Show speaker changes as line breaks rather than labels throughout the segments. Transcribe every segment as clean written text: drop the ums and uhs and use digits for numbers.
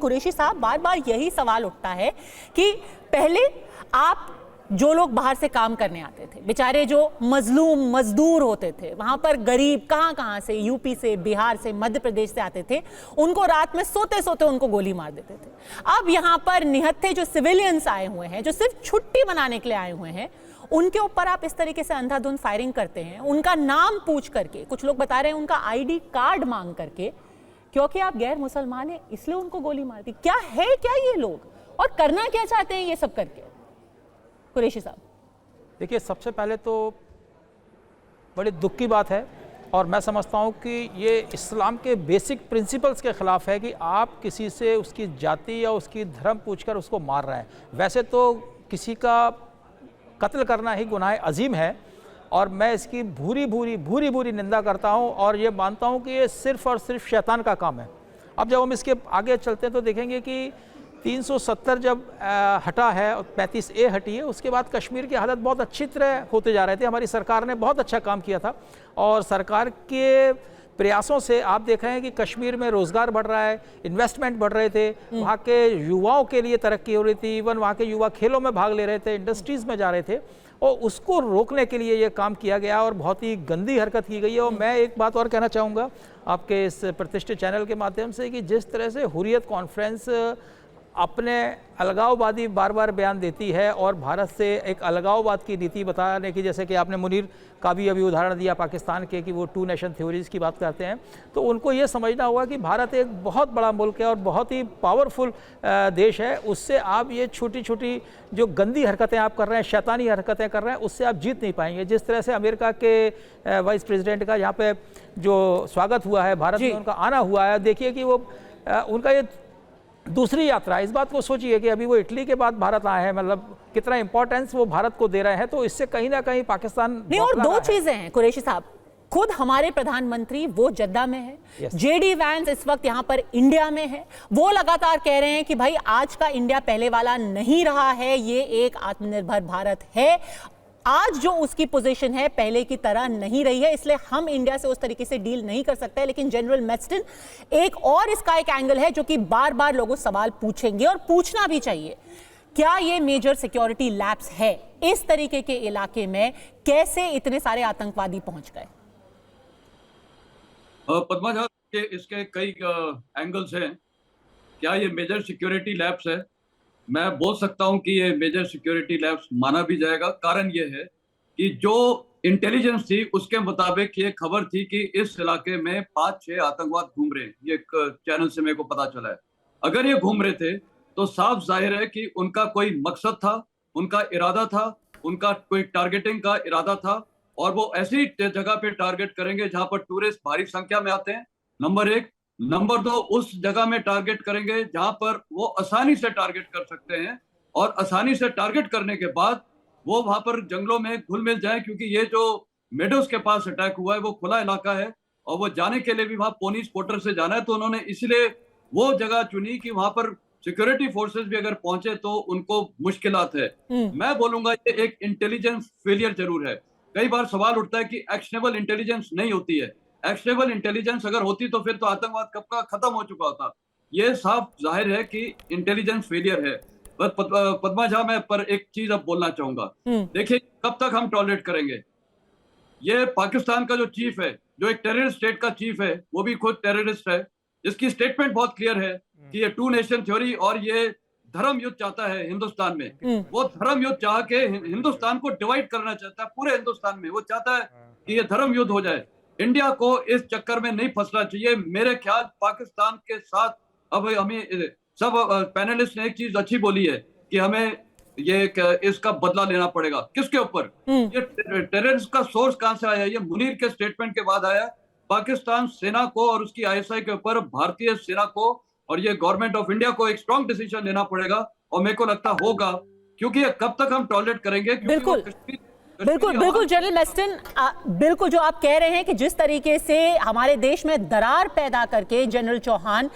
कुरैशी साहब, बार बार यही सवाल उठता है कि पहले आप जो लोग बाहर से काम करने आते थे, बेचारे जो मजलूम मजदूर होते थे, वहां पर गरीब कहां से, यूपी से, बिहार से, मध्य प्रदेश से आते थे, उनको रात में सोते सोते उनको गोली मार देते थे। अब यहां पर निहत्थे जो सिविलियंस आए हुए हैं, जो सिर्फ छुट्टी मनाने के लिए आए हुए हैं, उनके ऊपर आप इस तरीके से अंधाधुंध फायरिंग करते हैं, उनका नाम पूछ करके, कुछ लोग बता रहे हैं उनका ID कार्ड मांग करके, क्योंकि आप गैर मुसलमान हैं इसलिए उनको गोली मार दी। क्या है क्या ये लोग, और करना क्या चाहते हैं ये सब करके? कुरैशी साहब,
देखिए, सबसे पहले तो बड़ी दुख की बात है और मैं समझता हूँ कि ये इस्लाम के बेसिक प्रिंसिपल्स के ख़िलाफ़ है कि आप किसी से उसकी जाति या उसकी धर्म पूछकर उसको मार रहे हैं। वैसे तो किसी का कत्ल करना ही गुनाह अजीम है और मैं इसकी भूरी भूरी निंदा करता हूँ और ये मानता हूँ कि ये सिर्फ़ और सिर्फ शैतान का काम है। अब जब हम इसके आगे चलते हैं तो देखेंगे कि 370 जब हटा है और 35A हटी है, उसके बाद कश्मीर की हालत बहुत अच्छी तरह होते जा रहे थे। हमारी सरकार ने बहुत अच्छा काम किया था और सरकार के प्रयासों से आप देख रहे हैं कि कश्मीर में रोज़गार बढ़ रहा है, इन्वेस्टमेंट बढ़ रहे थे, वहाँ के युवाओं के लिए तरक्की हो रही थी, इवन वहाँ के युवा खेलों में भाग ले रहे थे, इंडस्ट्रीज़ में जा रहे थे और उसको रोकने के लिए ये काम किया गया और बहुत ही गंदी हरकत की गई है। और मैं एक बात और कहना चाहूँगा आपके इस प्रतिष्ठित चैनल के माध्यम से कि जिस तरह से हुर्रियत कॉन्फ्रेंस अपने अलगाववादी बार बार बयान देती है और भारत से एक अलगाववाद की नीति बताने की, जैसे कि आपने मुनीर का भी अभी उदाहरण दिया पाकिस्तान के कि वो 2 नेशन थ्योरीज की बात करते हैं, तो उनको ये समझना होगा कि भारत एक बहुत बड़ा मुल्क है और बहुत ही पावरफुल देश है। उससे आप ये छोटी छोटी जो गंदी हरकतें आप कर रहे हैं, शैतानी हरकतें कर रहे हैं, उससे आप जीत नहीं पाएंगे। जिस तरह से अमेरिका के वाइस प्रेसिडेंट का यहाँ पे जो स्वागत हुआ है, भारत में उनका आना हुआ है, देखिए कि वो उनका ये दूसरी यात्रा है। इस बात को सोचिए कि अभी वो इटली के बाद भारत आए हैं, मतलब कितना इंपॉर्टेंस वो भारत को दे रहे हैं, तो इससे कहीं ना कहीं पाकिस्तान
नहीं। और 2 चीजें हैं कुरैशी साहब, खुद हमारे प्रधानमंत्री वो जद्दा में है, JD वैंस इस वक्त यहाँ पर इंडिया में है, वो लगातार कह रहे हैं कि भाई आज का इंडिया पहले वाला नहीं रहा है, ये एक आत्मनिर्भर भारत है। आज जो उसकी पोजीशन है पहले की तरह नहीं रही है, इसलिए हम इंडिया से उस तरीके से डील नहीं कर सकते। लेकिन जनरल मैस्टन, एक और इसका एक एंगल है जो कि बार बार लोगों सवाल पूछेंगे और पूछना भी चाहिए, क्या ये मेजर सिक्योरिटी लैप्स है? इस तरीके के इलाके में कैसे इतने सारे आतंकवादी पहुंच गए?
पद्मा झा, इसके कई एंगल्स हैं। क्या ये मेजर सिक्योरिटी लैप्स है? मैं बोल सकता हूं कि ये मेजर सिक्योरिटी लैब्स माना भी जाएगा। कारण ये है कि जो इंटेलिजेंस थी उसके मुताबिक ये खबर थी कि इस इलाके में 5-6 आतंकवाद घूम रहे हैं। ये एक चैनल से मेरे को पता चला है। अगर ये घूम रहे थे तो साफ जाहिर है कि उनका कोई मकसद था, उनका इरादा था, उनका कोई टारगेटिंग का इरादा था और वो ऐसी जगह पे टारगेट करेंगे जहां पर टूरिस्ट भारी संख्या में आते हैं, नंबर 1। नंबर 2, उस जगह में टारगेट करेंगे जहां पर वो आसानी से टारगेट कर सकते हैं और आसानी से टारगेट करने के बाद वो वहां पर जंगलों में घुल मिल जाए, क्योंकि ये जो मेडोज के पास अटैक हुआ है वो खुला इलाका है और वो जाने के लिए भी वहां पोनी स्पॉटर से जाना है, तो उन्होंने इसलिए वो जगह चुनी कि वहां पर सिक्योरिटी फोर्सेस भी अगर पहुंचे तो उनको मुश्किलात है। मैं बोलूंगा ये एक इंटेलिजेंस फेलियर जरूर है। कई बार सवाल उठता है कि एक्शनेबल इंटेलिजेंस नहीं होती है। एक्शनेबल इंटेलिजेंस अगर होती तो फिर तो आतंकवाद कब का खत्म हो चुका होता। ये साफ जाहिर है कि इंटेलिजेंस फेलियर है। पद्मा झा, मैं पर एक चीज अब बोलना चाहूंगा। देखिए, कब तक हम टॉलरेट करेंगे? ये पाकिस्तान का जो चीफ है, जो एक टेररिस्ट स्टेट का चीफ है, वो भी खुद टेररिस्ट है, जिसकी स्टेटमेंट बहुत क्लियर है कि ये 2 नेशन थ्योरी और ये धर्म युद्ध चाहता है हिंदुस्तान में। वो धर्म युद्ध चाह के हिंदुस्तान को डिवाइड करना चाहता है, पूरे हिंदुस्तान में वो चाहता है कि ये धर्म युद्ध हो जाए। इंडिया को इस चक्कर में नहीं फंसना चाहिए। मेरे ख्याल पाकिस्तान के साथ अब हमें सब पैनलिस्ट ने एक चीज अच्छी बोली है कि हमें ये इसका बदला लेना पड़ेगा। किसके ऊपर? ये टेररिस्ट का सोर्स कहां से आया? ये मुनीर के स्टेटमेंट के बाद आया। पाकिस्तान सेना को और उसकी ISI के ऊपर भारतीय सेना को और ये गवर्नमेंट ऑफ इंडिया को एक स्ट्रॉन्ग डिसीजन लेना पड़ेगा और मेरे को लगता होगा, क्योंकि कब तक हम टॉलरेट करेंगे?
बिल्कुल बिल्कुल जनरल मैस्टन, बिल्कुल जो आप कह रहे हैं कि जिस तरीके से हमारे देश में दरार पैदा करके जनरल चौहान,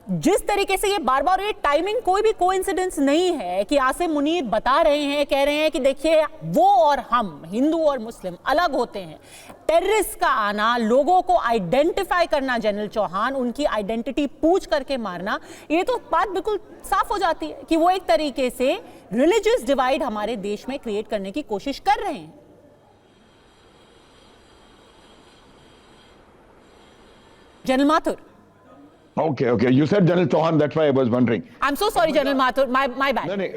जिस तरीके से ये बार बार, ये टाइमिंग कोई भी कोइंसिडेंस नहीं है कि आसिम मुनीर बता रहे हैं, कह रहे हैं कि देखिए वो और हम हिंदू और मुस्लिम अलग होते हैं। टेररिस्ट का आना, लोगों को आइडेंटिफाई करना, जनरल चौहान उनकी आइडेंटिटी पूछ करके मारना, ये तो बात बिल्कुल साफ हो जाती है कि वो एक तरीके से रिलीजियस डिवाइड हमारे देश में क्रिएट करने की कोशिश कर रहे हैं। General Mathur.
Okay. You said General Chauhan. That's why I was wondering.
I'm so sorry, General Mathur. My bad.
नहीं,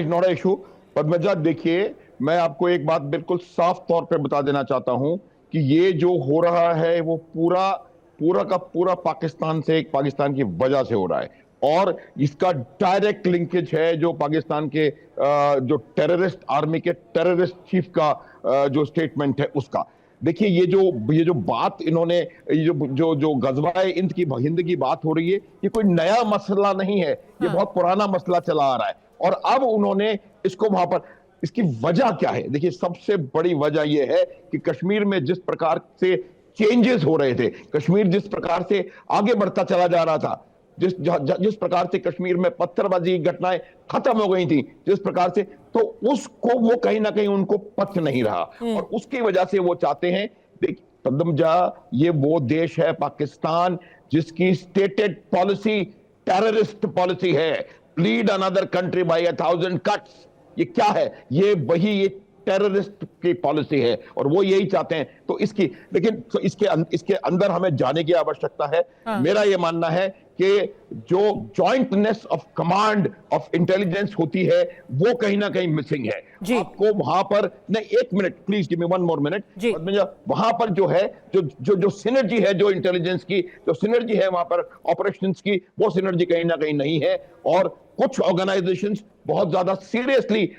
not a issue. पद्मजा, देखिए, मैं आपको एक बात बिल्कुल साफ तौर पे बता देना चाहता हूं कि ये जो हो रहा है वो पूरा का पूरा पाकिस्तान की वजह से हो रहा है, और इसका डायरेक्ट लिंकेज है जो पाकिस्तान के जो टेररिस्ट आर्मी के टेररिस्ट चीफ का जो स्टेटमेंट है उसका। देखिए, ये जो बात इन्होंने, जो गज़वाए हिंद की बात हो रही है, ये कोई नया मसला नहीं है, ये बहुत पुराना मसला चला आ रहा है, और अब उन्होंने इसको वहां पर, इसकी वजह क्या है? देखिए, सबसे बड़ी वजह ये है कि कश्मीर में जिस प्रकार से चेंजेस हो रहे थे, कश्मीर जिस प्रकार से आगे बढ़ता चला जा रहा था, जिस प्रकार से कश्मीर में पत्थरबाजी की घटनाएं खत्म हो गई थी, जिस प्रकार से, तो उसको वो कहीं ना कहीं उनको पच नहीं रहा, और उसकी वजह से वो चाहते हैं। देखिए पद्मजा, ये वो देश है पाकिस्तान जिसकी स्टेटेड पॉलिसी टेररिस्ट पॉलिसी है, lead another country bye 1000 cuts. ये क्या है? ये टेररिस्ट की पॉलिसी है, और वो यही चाहते हैं। तो इसके अंदर हमें जाने की आवश्यकता है। मेरा ये मानना है कि जो jointness of command of intelligence होती है वो कहीं ना कहीं मिसिंग है। आपको वहां पर, नहीं, एक minute please, give me one more minute. वहां पर जो है, जो सिनर्जी है, जो इंटेलिजेंस की जो सिनर्जी है वहां पर ऑपरेशंस की, वो सिनर्जी कहीं ना कहीं नहीं है, और कुछ ऑर्गेनाइजेशंस बहुत ज्यादा सीरियसली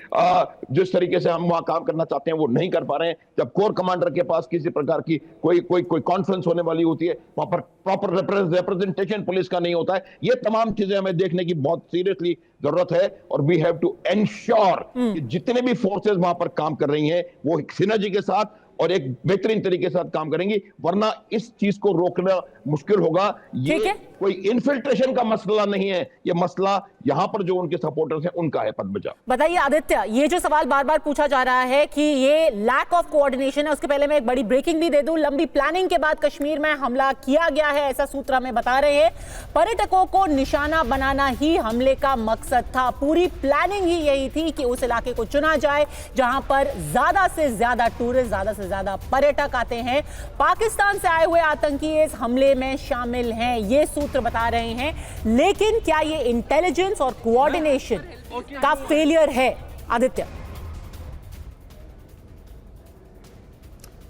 जिस तरीके से हम वहां काम करना चाहते हैं वो नहीं कर पा रहे हैं। जब कोर कमांडर के पास किसी प्रकार की कोई कॉन्फ्रेंस होने वाली होती है, वहां पर प्रॉपर रिप्रेजेंटेशन पुलिस का नहीं होता है। ये तमाम चीजें हमें देखने की बहुत सीरियसली जरूरत है, और वी हैव टू एंश्योर कि जितने भी फोर्सेस वहां पर काम कर रही हैं वो एक सिनर्जी के साथ और एक बेहतरीन तरीके के साथ काम करेंगी, वरना इस चीज को रोकना मुश्किल होगा। ये कोई इन्फिल्ट्रेशन का मसला नहीं है, ये मसला यहां पर जो उनके सपोर्टर्स हैं उनका है। पद्मजा,
बताइए आदित्य, ये जो सवाल बार बार पूछा जा रहा है कि ये लैक ऑफ कोऑर्डिनेशन है, उसके पहले मैं एक बड़ी ब्रेकिंग भी दे दूं। लंबी प्लानिंग के बाद कश्मीर में हमला किया गया है, ऐसा सूत्र हमें बता रहे हैं। पर्यटकों को निशाना बनाना ही हमले का मकसद था, पूरी प्लानिंग ही यही थी कि उस इलाके को चुना जाए जहां पर ज्यादा से ज्यादा टूरिस्ट, ज्यादा से ज्यादा पर्यटक आते हैं। पाकिस्तान से आए हुए आतंकी इस हमले में शामिल हैं, ये सूत्र बता रहे हैं। लेकिन क्या ये इंटेलिजेंस और कोऑर्डिनेशन का फेलियर है आदित्य?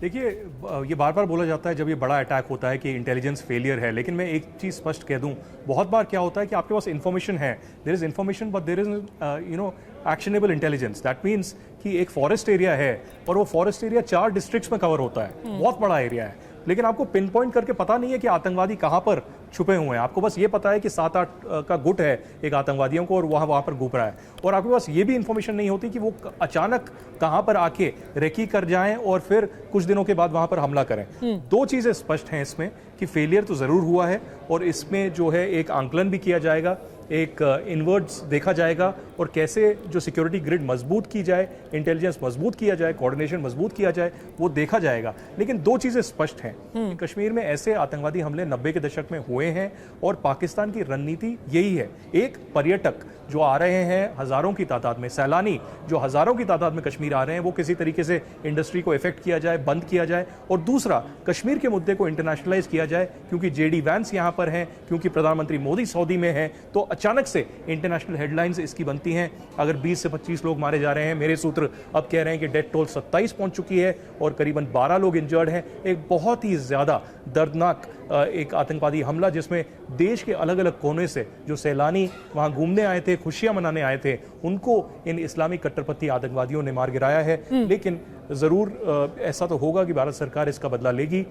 देखिए, ये बार बार बोला जाता है जब ये बड़ा अटैक होता है कि इंटेलिजेंस फेलियर है, लेकिन मैं एक चीज़ स्पष्ट कह दूं, बहुत बार क्या होता है कि आपके पास इन्फॉर्मेशन है, there is information but there is actionable intelligence. That means कि एक फॉरेस्ट एरिया है और वो फॉरेस्ट एरिया 4 डिस्ट्रिक्ट्स में कवर होता है, बहुत बड़ा एरिया है, लेकिन आपको पिन पॉइंट करके पता नहीं है कि आतंकवादी कहाँ पर छुपे हुए हैं। आपको बस ये पता है कि 7-8 का गुट है एक आतंकवादियों को और वहाँ पर घूम रहा है, और आपके पास ये भी इंफॉर्मेशन नहीं होती कि वो अचानक कहाँ पर आके रेकी कर जाएं और फिर कुछ दिनों के बाद वहाँ पर हमला करें। 2 चीज़ें स्पष्ट हैं इसमें कि फेलियर तो ज़रूर हुआ है, और इसमें जो है एक आंकलन भी किया जाएगा, एक इनवर्ड्स देखा जाएगा, और कैसे जो सिक्योरिटी ग्रिड मजबूत की जाए, इंटेलिजेंस मजबूत किया जाए, कोऑर्डिनेशन मजबूत किया जाए, वो देखा जाएगा। लेकिन 2 चीज़ें स्पष्ट हैं कि कश्मीर में ऐसे आतंकवादी हमले 90 के दशक में हुए हैं, और पाकिस्तान की रणनीति यही है। एक, पर्यटक जो आ रहे हैं हज़ारों की तादाद में, सैलानी जो हज़ारों की तादाद में कश्मीर आ रहे हैं, वो किसी तरीके से इंडस्ट्री को इफेक्ट किया जाए, बंद किया जाए, और दूसरा, कश्मीर के मुद्दे को इंटरनेशनलाइज किया जाए, क्योंकि JD वैंस यहाँ पर हैं, क्योंकि प्रधानमंत्री मोदी सऊदी में हैं, तो अचानक से इंटरनेशनल हेडलाइंस इसकी बनती हैं। अगर 20 से 25 लोग मारे जा रहे हैं, मेरे सूत्र अब कह रहे हैं कि डेथ टोल 27 पहुंच चुकी है और करीबन 12 लोग इंजर्ड हैं। एक बहुत ही ज़्यादा दर्दनाक एक आतंकवादी हमला, जिसमें देश के अलग अलग कोने से जो सैलानी वहां घूमने आए थे, खुशियां मनाने आए थे, उनको इन इस्लामिक कट्टरपंथी आतंकवादियों ने मार गिराया है। लेकिन जरूर ऐसा तो होगा कि भारत सरकार इसका बदला लेगी।